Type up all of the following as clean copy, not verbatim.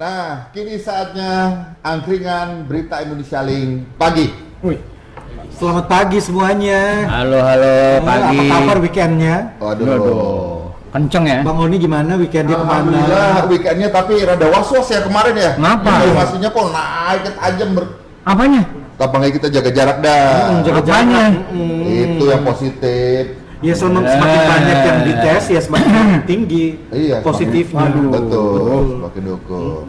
Nah, kini saatnya angkringan berita Indonesia Link pagi. Wih, selamat pagi semuanya. Halo, pagi. Apa kabar weekendnya? Waduh. Kenceng ya? Bang Oni gimana weekendnya kemana? Alhamdulillah weekendnya tapi rada was-was ya kemarin ya. Kenapa? Informasinya kok naik tajam Apanya? Kapan kita jaga jarak dah. Jaga Apanya? Itu yang positif. Ya semakin banyak yang dites ya semakin tinggi Iya, positifnya. Betul, semakin dukung.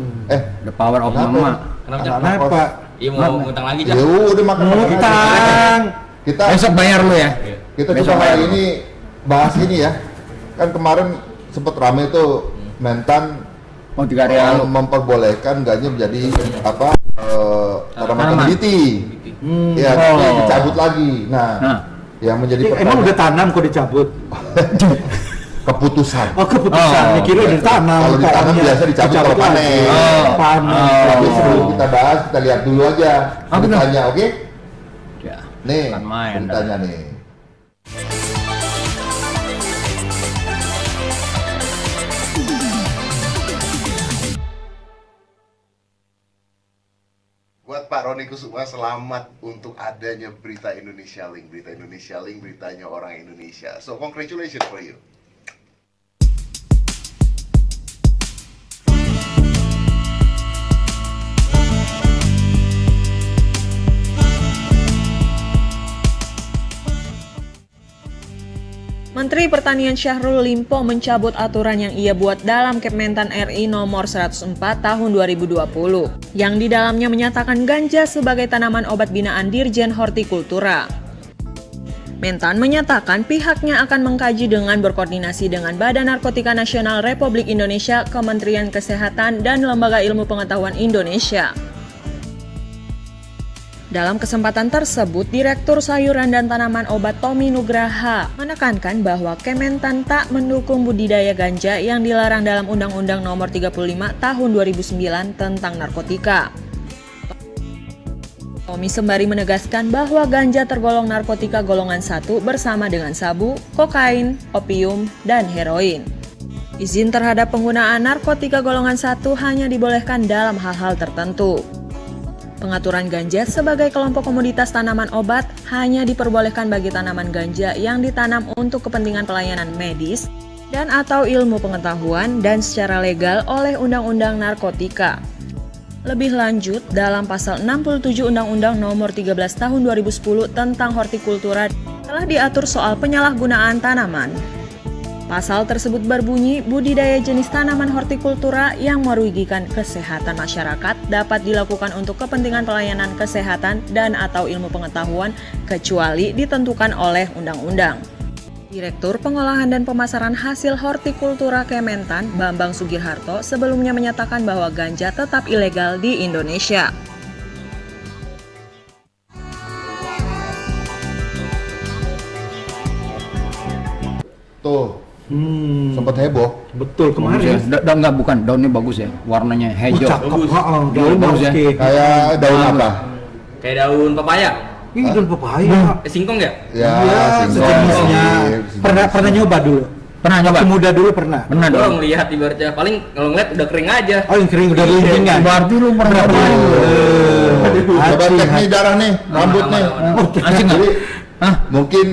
The power of mama. Kenapa? Iya mau ngutang lagi Ya Cak. udah makan Utang. Kita Besok bayar lu ya? kita Besok coba bayar hari lu. ini bahas ini ya. Kan kemarin sempet rame tuh Mentan Oh, 3 hari lalu. memperbolehkan ganja menjadi apa tanaman Tanaman. komoditi. Ya, Oh. tapi dicabut lagi. Nah, yang menjadi Emang udah tanam kok dicabut? keputusan. Oh keputusan, Oh, dikira udah ditanam. Kalau ditanam Pokoknya biasa dicabut kalau lagi. panen. Panen. Tapi sebelum kita bahas, kita lihat dulu aja Oh, bener. beritanya, oke? Ya. Nih, Bukan main, beritanya nih. Buat Pak Roni Kusuma, selamat untuk adanya berita Indonesia Link. Berita Indonesia Link, beritanya orang Indonesia. So, congratulations for you. Menteri Pertanian Syahrul Limpo mencabut aturan yang ia buat dalam Kementan RI nomor 104 tahun 2020 yang di dalamnya menyatakan ganja sebagai tanaman obat binaan Dirjen Hortikultura. Mentan menyatakan pihaknya akan mengkaji dengan berkoordinasi dengan Badan Narkotika Nasional Republik Indonesia, Kementerian Kesehatan, dan Lembaga Ilmu Pengetahuan Indonesia. Dalam kesempatan tersebut, Direktur Sayuran dan Tanaman Obat Tommy Nugraha menekankan bahwa Kementan tak mendukung budidaya ganja yang dilarang dalam Undang-Undang Nomor 35 Tahun 2009 tentang narkotika. Tommy sembari menegaskan bahwa ganja tergolong narkotika golongan 1 bersama dengan sabu, kokain, opium, dan heroin. Izin terhadap penggunaan narkotika golongan 1 hanya dibolehkan dalam hal-hal tertentu. Pengaturan ganja sebagai kelompok komoditas tanaman obat hanya diperbolehkan bagi tanaman ganja yang ditanam untuk kepentingan pelayanan medis dan atau ilmu pengetahuan dan secara legal oleh Undang-Undang Narkotika. Lebih lanjut, dalam pasal 67 Undang-Undang Nomor 13 Tahun 2010 tentang Hortikultura telah diatur soal penyalahgunaan tanaman. Pasal tersebut berbunyi, budidaya jenis tanaman hortikultura yang merugikan kesehatan masyarakat dapat dilakukan untuk kepentingan pelayanan kesehatan dan atau ilmu pengetahuan kecuali ditentukan oleh undang-undang. Direktur Pengolahan dan Pemasaran Hasil Hortikultura Kementan, Bambang Sugirharto, sebelumnya menyatakan bahwa ganja tetap ilegal di Indonesia. Tuh, sempat heboh. Betul Bagus ya? kemarin. Enggak, bukan. Daunnya bagus ya. Warnanya hijau. Cakep. Daun Daun bagus ya? oke. Kayak daun apa? Kayak daun papaya. Ini daun papaya. Singkong ya? Ya, Iya, singkong. sejenisnya. Pernah nyoba dulu. Pernah nyoba? Waktu muda dulu pernah. Pernah Gua dong. ngelihat ibaratnya paling kalau ngeliat udah kering aja. Oh yang kering udah lintingan. Berarti lu pernah nyobain. Coba cek nih darah nih, rambut nih. Asik nggak? Jadi Hah? mungkin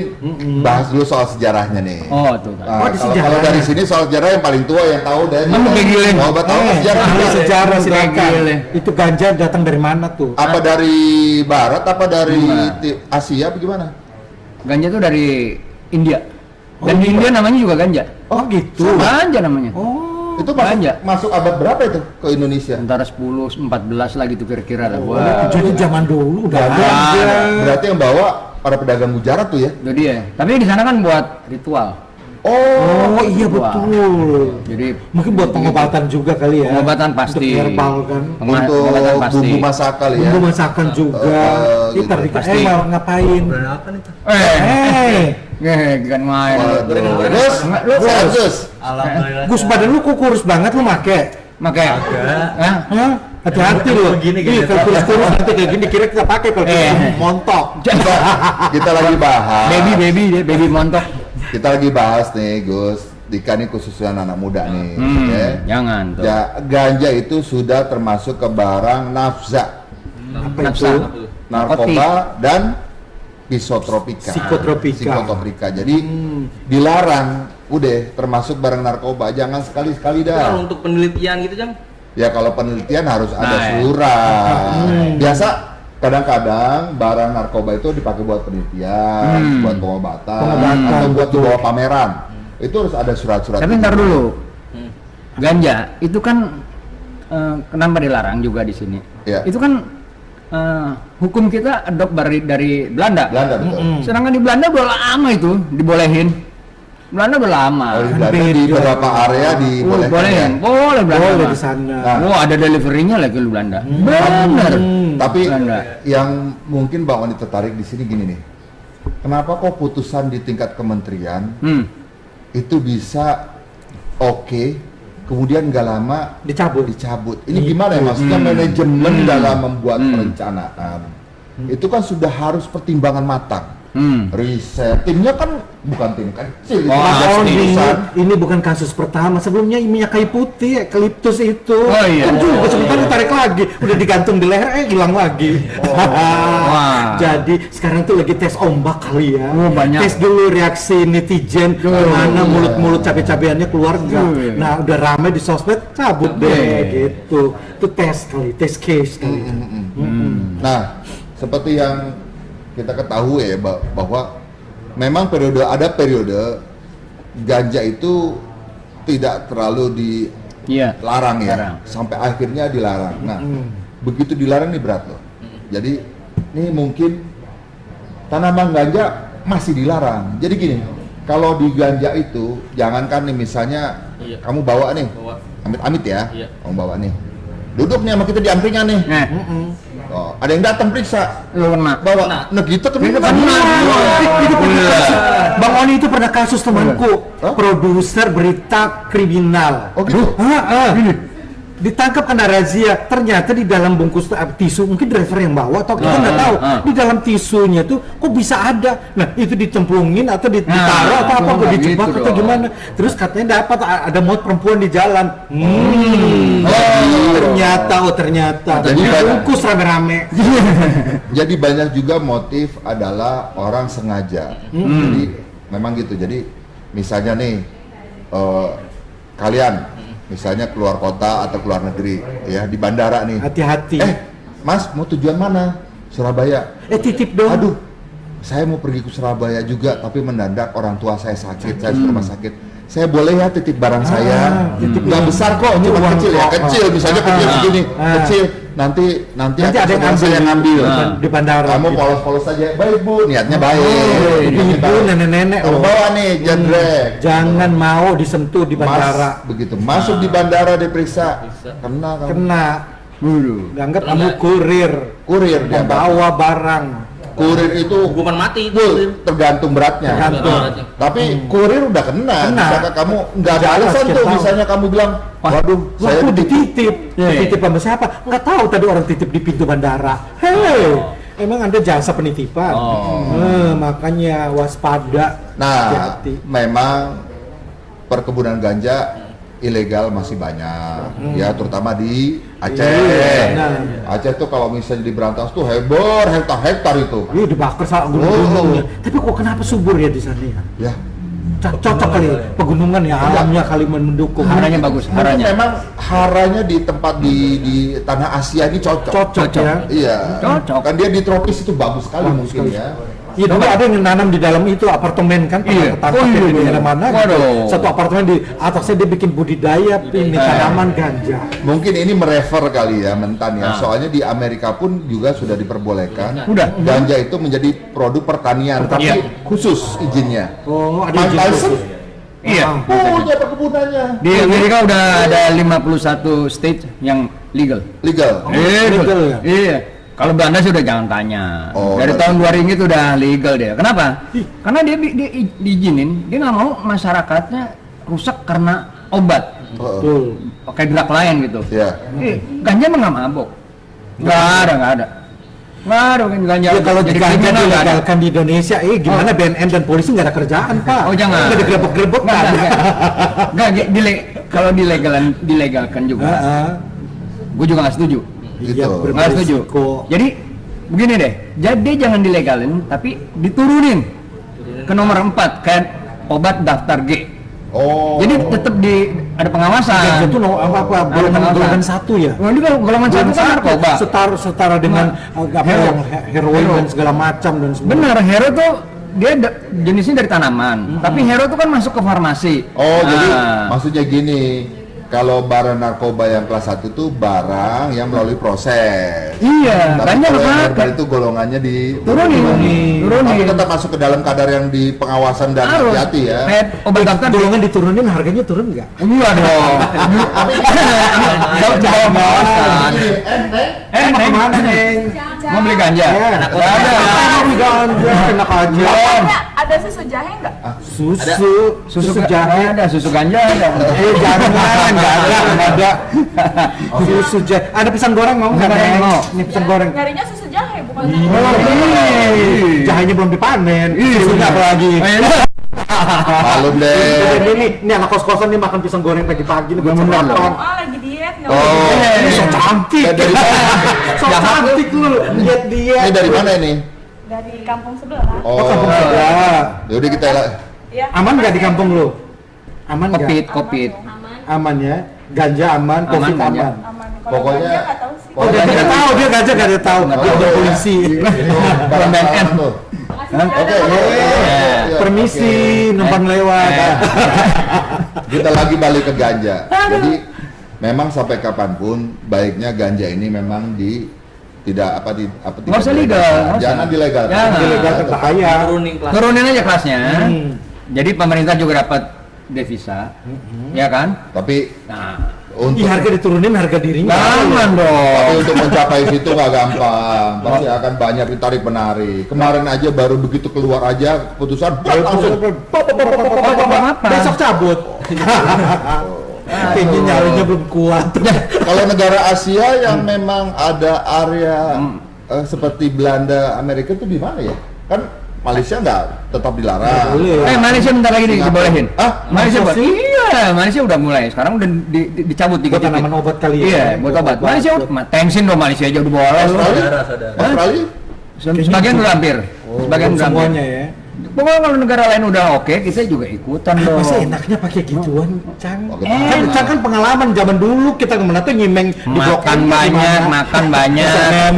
bahas dulu soal sejarahnya nih. Oh, tuh kan. Nah, Oh, di kalau sejarah. dari sini soal sejarah yang paling tua yang tahu dari Kamu kayak gile. mau tahu sejarah ahli juga. sejarah Kayak silakan. gile. Itu ganja datang dari mana tuh? Apa dari barat apa dari Enggak. Asia apa gimana? Ganja tuh dari India. Dan Oh, di India namanya juga ganja. Oh gitu. Ganja namanya. Oh. Itu masuk, Ganja. masuk abad berapa itu ke Indonesia? Antara 10, 14 lah gitu kira-kira lah. Wah. Jadi zaman dulu udah Berarti, ada. berarti yang bawa para pedagang Gujarat tuh ya? Itu dia. Tapi di sana kan buat ritual. Oh iya Wah. betul. Jadi Mungkin buat pengobatan juga kali ya. pengobatan pasti. Untuk herbal kan. Untuk Pengobatan pasti. bumbu masak kali ya? Bumbu masakan juga. gitu. Kita Pasti. mau ngapain? Kan main. Gus, sehat Gus. Gus badan lu kurus banget lu make. Makanya. Hah? Hah? Hati-hati lu. Iya, kalau kurus-kurus nanti kayak gini kira kita pakai kalau kita montok. Kita lagi bahas. Baby montok. Kita lagi bahas nih Gus. Dika nih khususnya anak muda nih, ya. Jangan tuh. Ganja itu sudah termasuk ke barang nafza, Nafsa. narkoba dan psikotropika. Psikotropika. Jadi dilarang, udah termasuk barang narkoba. Jangan sekali-sekali Kalau dah. untuk penelitian gitu Jang. Ya kalau penelitian harus ada Nah, surat. Biasa kadang-kadang barang narkoba itu dipakai buat penelitian, buat pengobatan, atau buat dibawa pameran. Itu harus ada surat-surat. Tapi ntar dulu. Ganja itu kan kenapa dilarang juga di sini? Iya. Itu kan hukum kita adopt dari Belanda. Belanda betul. Sedangkan di Belanda udah lama itu dibolehin. Belanda udah lama. Kalau di Belanda di beberapa area dibolehkan. Bolehin. Ya. Boleh Belanda. Boleh mah. di sana. Nah. Oh, ada deliverynya lagi di Belanda. Bener. Tapi Belanda. yang mungkin Bang Oni tertarik di sini gini nih. Kenapa kok putusan di tingkat kementerian itu bisa oke, kemudian nggak lama Dicabut. Ini gimana ya maksudnya manajemen dalam membuat perencanaan itu kan sudah harus pertimbangan matang. Riset, timnya kan bukan tim kecil. itu Oh, ada pasti. urusan. Ini bukan kasus pertama. Sebelumnya minyak kayu putih, eukaliptus itu. Oh, iya. Kan juga sebentar ditarik lagi, udah digantung di leher, hilang lagi. Wah. Jadi sekarang tuh lagi tes ombak kali ya. Oh, banyak. Tes dulu reaksi netizen, gimana mulut-mulut cabai-cabeannya keluar enggak. Nah, udah rame di sosmed, cabut deh gitu. Itu tes kali, tes case kali. Nah, seperti yang kita ketahui ya bahwa memang ada periode ganja itu tidak terlalu dilarang ya, Larang. sampai akhirnya dilarang. Nah, begitu dilarang nih berat loh. Jadi ini mungkin tanaman ganja masih dilarang. Jadi gini, kalau di ganja itu jangankan nih misalnya kamu bawa nih, amit-amit ya, kamu bawa nih, duduk nih sama kita di ampingan nih. Oh, ada yang datang periksa, Lu kena. bawa, nah gitu kan Itu bener. kena. Itu pernah kasus. Bang Oni itu pernah kasus temanku, Hah? produser berita kriminal. Oh gitu? Ditangkap kena razia, ternyata di dalam bungkus tisu, mungkin driver yang bawa atau kita nggak tahu, di dalam tisunya tuh kok bisa ada, nah itu dicemplungin atau ditaruh atau apa, kok dijebak gitu atau dong. gimana, terus katanya dapat ada muat perempuan di jalan, ternyata Jadi dibungkus rame-rame. Jadi banyak juga motif adalah orang sengaja. Jadi memang gitu. Jadi misalnya nih kalian misalnya keluar kota atau keluar negeri ya di bandara nih. Hati-hati. Mas mau tujuan mana? Surabaya. Titip dong. Aduh, saya mau pergi ke Surabaya juga tapi mendadak orang tua saya sakit, saya ke rumah sakit. Saya boleh ya titip barang saya. Nggak besar kok, cuma kecil ya, kecil misalnya kecil segini, kecil. Nanti ada yang saya ngambil. di bandara. Kamu polos-polos aja, baik bu, niatnya baik. Ibu, nenek-nenek Kamu loh. bawa nih jadrek. Jangan mau disentuh di bandara. Begitu masuk di bandara diperiksa, kena kamu. Kena. Dianggap kamu kurir Kurir yang dianggap. bawa barang. Kurir itu Hukuman mati itu. tergantung beratnya. Tergantung. Tapi kurir udah kena. Kena. Misalkan kamu nggak ada Jelas, alasan kita tuh, tahu. misalnya kamu bilang, waduh, saya Aku dititip. dititip. Dititip sama siapa? Nggak tahu tadi orang titip di pintu bandara. Hei, emang Anda jasa penitipan. Makanya waspada. Nah, Hati-hati. memang perkebunan ganja ilegal masih banyak, ya terutama di Aceh. Iya, nah. Aceh tuh kalau misalnya di Berantas tuh hektar itu. Iya dibakar sama gunung-gunungnya. Tapi kok kenapa subur ya di sana ya? Ya, Cocok kali pegunungan ya, alamnya kali mendukung. Haranya bagus, mungkin haranya. memang haranya di tempat di tanah Asia ini cocok. Cocok ya. Iya. Cocok. Kan dia di tropis itu bagus sekali mungkin ya. Iya dulu ada yang nanam di dalam itu apartemen kan, Iya. ketangkap Oh, iya, di iya. daerah mana gitu. Waduh. Satu apartemen di atasnya dia bikin budidaya ini tanaman ganja. Mungkin ini merefer kali ya mentan ya. Soalnya di Amerika pun juga sudah diperbolehkan. Udah. Ganja itu menjadi produk pertanian, tapi Iya. khusus izinnya. Oh, ada Mike izin Tyson khusus. Iya. punya perkebunannya. Di Amerika udah ada 51 state yang legal. Legal. legal ya? Iya. Kalau Belanda sudah jangan tanya. Oh, Dari berarti- tahun 2000 itu udah legal dia. Kenapa? Karena dia diizinin, dia nggak mau masyarakatnya rusak karena obat. Betul. Pakai drug lain gitu. Ya. Ganja emang nggak mabok. Nggak ada. Ngaruh kan ganja. Ya kalau jadi ganja kriminal nggak ada. dilegalkan di Indonesia, gimana BNN dan polisi nggak ada kerjaan, Pak? Oh, jangan. Nggak digrebek-grebek, Nggak, nggak ada. nggak, kalau dilegalkan juga, gue juga nggak setuju. Gitu. Iya, Nggak setuju. beresiko. Jadi begini deh, jadi jangan dilegalin, tapi diturunin ke nomor 4 kayak obat daftar G. Oh. Jadi tetap ada pengawasan. Ganja itu apa golongan 1 ya? Nah, ini kalau golongan 1 kan narkoba. Setara dengan apa yang heroin dan segala macam dan semua. Benar, hero tuh dia jenisnya dari tanaman. Tapi hero tuh kan masuk ke farmasi. Oh, jadi Nah. maksudnya gini, kalau barang narkoba yang kelas 1 itu barang yang melalui proses. Iya, Tapi banyak kalau yang apa? herbal itu golongannya Turunin. Tapi tetap masuk ke dalam kadar yang di pengawasan dan Harus. hati-hati ya. Kayak obat daftar Golongan diturunin, harganya turun nggak? Iya dong. Di bawah pengawasan. Mau Neng, kemana, Neng? mau beli ganja? Nggak Nggak ada. Mau ganja, enak aja. Ada susu jahe nggak? Susu jahe. Ada, susu ganja ada. Jangan, nggak ada. Susu jahe. Ada pisang goreng mau nggak, Nggak Neng? mau. Ini pisang goreng. Nyarinya susu jahe bukan Jahenya belum dipanen. Susunya apa lagi? Malum deh. Ini anak kos-kosan nih makan pisang goreng pagi-pagi nih. Bener bener loh. lagi diet nggak Oh, Ini so cantik. Dari mana? So cantik lu. Diet. Ini dari mana ini? dari kampung sebelah. Oh, Kampung sebelah. yaudah kita Ya. Aman nggak di kampung lu? Aman nggak? Kopit. Aman ya. Ganja aman, covid ganja. aman. Aman. Kalau Pokoknya- ganja nggak tahu sih. Oh, dia nggak tahu, dia ganja nggak ada tahu. Dia udah polisi. Barang BNN. tuh. Oke, Permisi, numpang lewat. Kita lagi balik ke ganja. Jadi memang sampai kapanpun baiknya ganja ini memang tidak Nggak usah legal, nggak usah. Jangan dilegalkan. Jangan. Ilegal berbahaya. Turunin kelas. Turunin aja kelasnya. Jadi pemerintah juga dapat devisa, ya kan? Tapi Nah, untuk Harga diturunin, harga dirinya. jangan tapi dong. untuk mencapai situ nggak gampang. Pasti akan banyak ditarik menarik. Kemarin aja baru begitu keluar aja keputusan langsung. Besok cabut. Kayaknya nyarinya belum kuat. Kalau negara Asia yang memang ada area seperti Belanda, Amerika itu di mana ya? Kan Malaysia nggak tetap dilarang. Boleh. Malaysia bentar lagi nih Singapura. dibolehin. Malaysia Masa sih? Iya, Malaysia udah mulai. Sekarang udah dicabut Buat tanaman obat kali ya. Iya, buat obat. Malaysia udah tensin dong, Malaysia aja udah boleh. Australia? Australia? Sebagian udah hampir. Sebagian udah hampir. semuanya ya. Pokoknya kalau negara lain udah oke, kita juga ikutan dong. Masa enaknya pakai gituan, Cang? Oh, Kan kan pengalaman zaman dulu kita kemana tuh nyimeng di Blok Makan M banyak, gimana? makan banyak, Senen.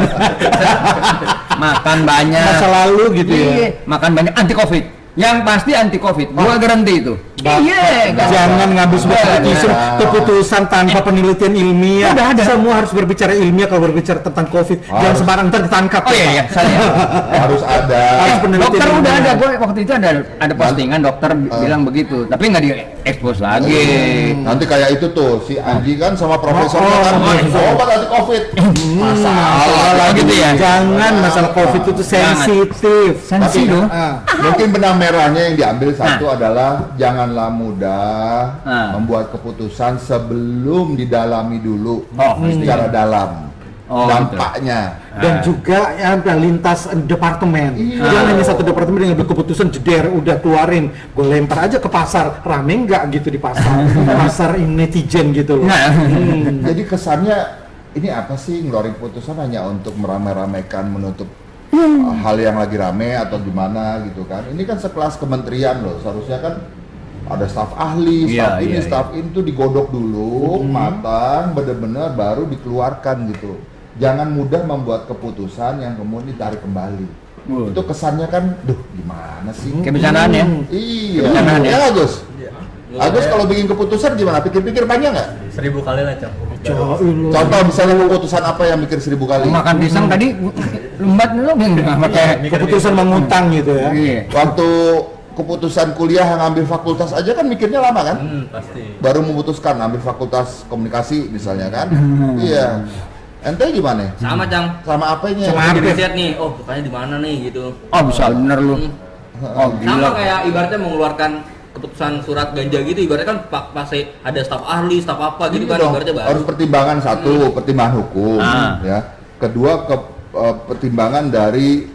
makan banyak. Masa lalu gitu ya. Iya, makan banyak anti covid. Yang pasti anti covid. Gua garanti itu. Iya, Jangan ngambil sebuah keputusan, Iya. keputusan tanpa penelitian ilmiah. Udah ada. Semua harus berbicara ilmiah kalau berbicara tentang COVID. Jangan Harus. sembarang ntar ditangkap. Oh iya, iya, saya. Harus ada. Harus penelitian Dokter udah ilmiah. ada, gue waktu itu ada postingan dokter bilang begitu, tapi nggak di-expose lagi. Nanti kayak itu tuh si Anji kan sama profesornya Oh, kan profesor. obat anti covid. Masalah lagi gitu ya. Jangan masalah COVID itu Jangan. sensitif. Sensi dong. Mungkin benang merahnya yang diambil satu adalah janganlah mudah membuat keputusan sebelum didalami dulu secara dalam Oh, dampaknya. Dan juga yang lintas departemen. Iya. Jangan hanya satu departemen yang ambil keputusan jeder udah keluarin, gue lempar aja ke pasar, rame nggak gitu di pasar, pasar netizen gitu loh. Nah. Jadi kesannya ini apa sih ngeluarin keputusan hanya untuk meramai-ramaikan menutup hal yang lagi rame atau gimana gitu kan? Ini kan sekelas kementerian loh, seharusnya kan ada staf ahli, Iya, staf ini, iya, staf itu digodok dulu, matang, bener-bener baru dikeluarkan gitu. Jangan mudah membuat keputusan yang kemudian ditarik kembali. Itu kesannya kan, duh gimana sih? Kebijaksanaan ya. Iya, Kebijaksanaan ya. ya Agus. Agus kalau bikin keputusan gimana? Pikir-pikir panjang nggak? 1000 kali lah, Cang. Contoh misalnya keputusan apa yang mikir 1000 kali? Makan pisang tadi lembat lu nggak pakai. Keputusan mengutang gitu ya. Iya. Waktu keputusan kuliah yang ambil fakultas aja kan mikirnya lama kan? Pasti. Baru memutuskan ambil fakultas komunikasi misalnya kan? Iya. Ente gimana? Sama, Cang. Sama apanya? Sama Jadi apa? riset nih, oh bukannya di mana nih gitu. Oh bisa bener lu. Oh Sama gila. kayak ibaratnya mengeluarkan keputusan surat ganja gitu, ibaratnya kan pasti ada staf ahli, staf apa gitu Ini kan, dong, ibaratnya baru. harus pertimbangan satu, pertimbangan hukum, Ah. ya. Kedua pertimbangan dari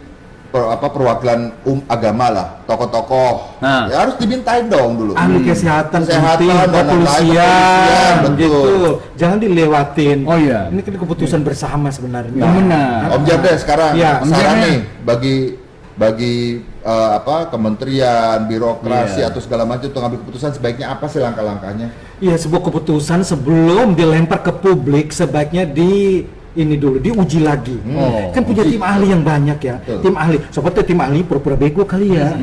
perwakilan agama lah, tokoh-tokoh. Nah. Ya harus dimintain dong dulu. ahli kesehatan, Kesehatan, penting, dan lain-lain, kepolisian, betul. gitu. Jangan dilewatin. Oh iya. Ini kan keputusan bersama sebenarnya. Yang benar. Om Jabde sekarang Iya, Om saran Jabde. nih bagi kementerian, birokrasi Iya. atau segala macam untuk ngambil keputusan sebaiknya apa sih langkah-langkahnya? Iya, sebuah keputusan sebelum dilempar ke publik sebaiknya ini dulu diuji lagi. Oh, Kan punya tim ahli yang banyak ya. Betul. Tim ahli. Sobat tim ahli pura-pura bego kali ya.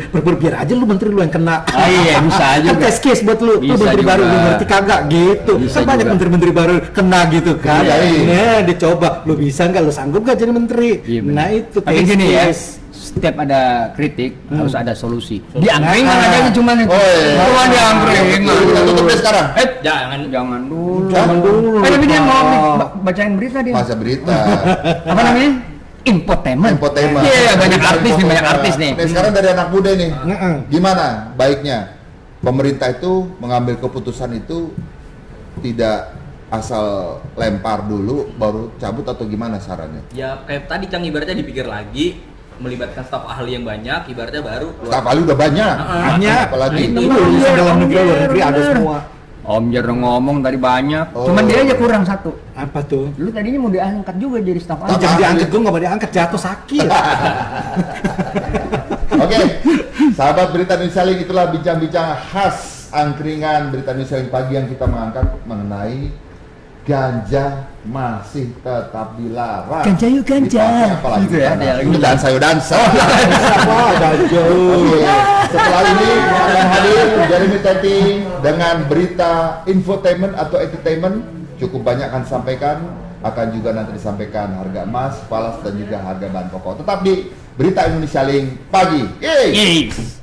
Pura-pura biar aja lu menteri lu yang kena. Ah, iya, bisa juga. Kan test case buat lu. Lu Bisa menteri juga. baru lu ngerti kagak gitu. Bisa Kan banyak juga. menteri-menteri baru kena gitu kan. Iya, iya. Nah, dicoba. Lu bisa nggak? Lu sanggup nggak jadi menteri? Iya, benar. Nah, itu Tapi test gini ya, case. setiap ada kritik harus ada solusi. Diangkringan Nah. aja cuma itu. Oh, iya. Cuma diangkringan. Kita tutup deh sekarang. Jangan Dulu. Jangan dulu. Tapi dia mau Pak. bacain berita dia. Masa berita. Apa namanya? Infotainment. Infotainment. Iya, banyak artis nih, banyak artis nih. Nih, sekarang dari anak muda nih. Heeh. Gimana baiknya pemerintah itu mengambil keputusan itu tidak asal lempar dulu baru cabut atau gimana sarannya? Ya kayak tadi Cang, ibaratnya dipikir lagi, melibatkan staf ahli yang banyak, ibaratnya baru Staf ahli udah banyak. Banyak. Apalagi Nah, itu urusan dalam negeri, luar negeri ada semua. Om Jar ngomong tadi banyak. Oh. Cuman dia aja kurang satu. Apa tuh? Lu tadinya mau diangkat juga jadi staf ahli. Jangan ahli. diangkat, gue nggak mau diangkat, jatuh sakit. Oke, sahabat Berita Indonesia Link, itulah bincang-bincang khas angkringan Berita Indonesia Link pagi yang kita mengangkat mengenai ganja masih tetap dilarang. Ganja yuk, ganja. Dipakai apalagi Gitu ya, di dia sana. lagi. Itu dansa yuk dansa. Wah, ganja. Oke, setelah ini akan hadir Jeremy Teti dengan berita infotainment atau entertainment. Cukup banyak akan disampaikan, akan juga nanti disampaikan harga emas, falas dan juga harga bahan pokok. Tetap di Berita Indonesia Link pagi. Yeay. Yes.